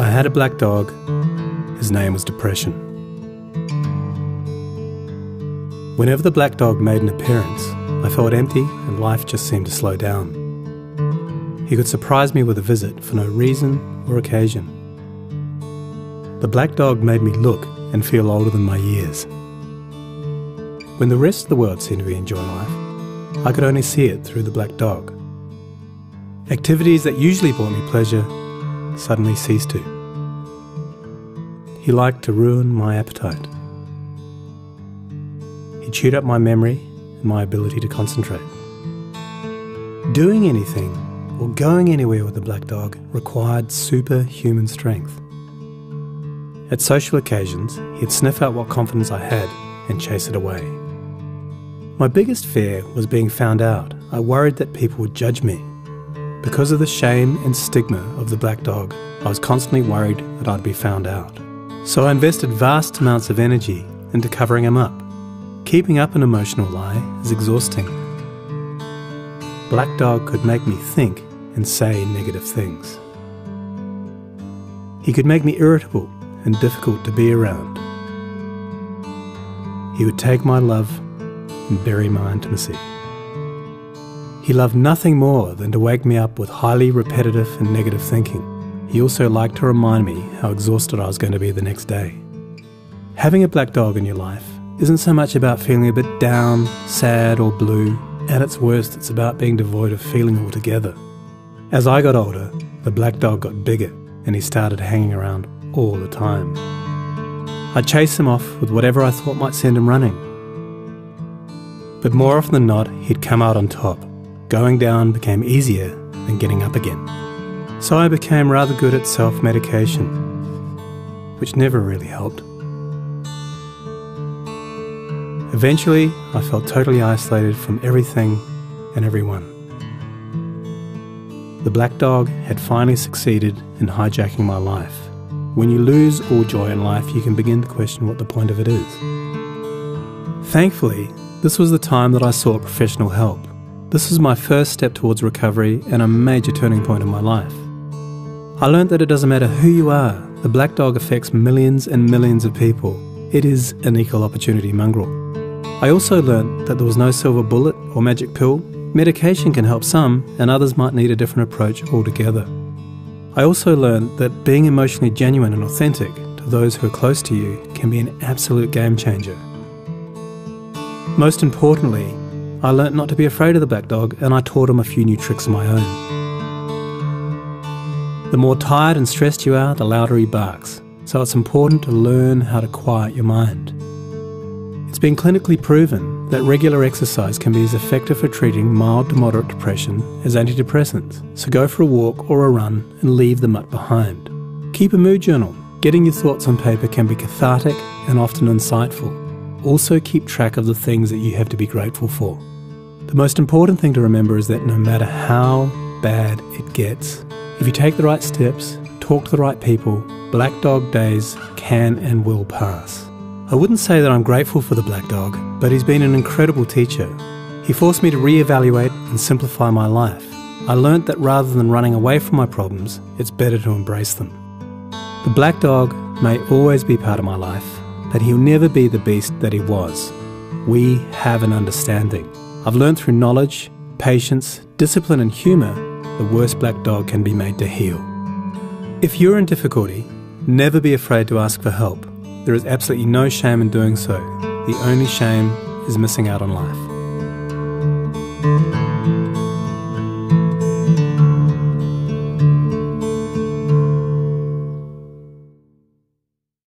I had a black dog. His name was Depression. Whenever the black dog made an appearance, I felt empty and life just seemed to slow down. He could surprise me with a visit for no reason or occasion. The black dog made me look and feel older than my years. When the rest of the world seemed to be enjoying life, I could only see it through the black dog. Activities that usually brought me pleasure suddenly ceased to. He liked to ruin my appetite. He chewed up my memory and my ability to concentrate. Doing anything or going anywhere with the black dog required superhuman strength. At social occasions, he'd sniff out what confidence I had and chase it away. My biggest fear was being found out. I worried that people would judge me. Because of the shame and stigma of the black dog, I was constantly worried that I'd be found out. So I invested vast amounts of energy into covering him up. Keeping up an emotional lie is exhausting. Black dog could make me think and say negative things. He could make me irritable and difficult to be around. He would take my love and bury my intimacy. He loved nothing more than to wake me up with highly repetitive and negative thinking. He also liked to remind me how exhausted I was going to be the next day. Having a black dog in your life isn't so much about feeling a bit down, sad or blue. At its worst, it's about being devoid of feeling altogether. As I got older, the black dog got bigger and he started hanging around all the time. I'd chase him off with whatever I thought might send him running. But more often than not, he'd come out on top. Going down became easier than getting up again. So I became rather good at self-medication, which never really helped. Eventually, I felt totally isolated from everything and everyone. The black dog had finally succeeded in hijacking my life. When you lose all joy in life, you can begin to question what the point of it is. Thankfully, this was the time that I sought professional help. This was my first step towards recovery and a major turning point in my life. I learned that it doesn't matter who you are, the black dog affects millions and millions of people. It is an equal opportunity mongrel. I also learned that there was no silver bullet or magic pill. Medication can help some, and others might need a different approach altogether. I also learned that being emotionally genuine and authentic to those who are close to you can be an absolute game changer. Most importantly, I learnt not to be afraid of the black dog, and I taught him a few new tricks of my own. The more tired and stressed you are, the louder he barks, so it's important to learn how to quiet your mind. It's been clinically proven that regular exercise can be as effective for treating mild to moderate depression as antidepressants, so go for a walk or a run and leave the mutt behind. Keep a mood journal. Getting your thoughts on paper can be cathartic and often insightful. Also keep track of the things that you have to be grateful for. The most important thing to remember is that no matter how bad it gets, if you take the right steps, talk to the right people, black dog days can and will pass. I wouldn't say that I'm grateful for the black dog, but he's been an incredible teacher. He forced me to reevaluate and simplify my life. I learnt that rather than running away from my problems, it's better to embrace them. The black dog may always be part of my life, but he'll never be the beast that he was. We have an understanding. I've learned through knowledge, patience, discipline and humour, the worst black dog can be made to heal. If you're in difficulty, never be afraid to ask for help. There is absolutely no shame in doing so. The only shame is missing out on life.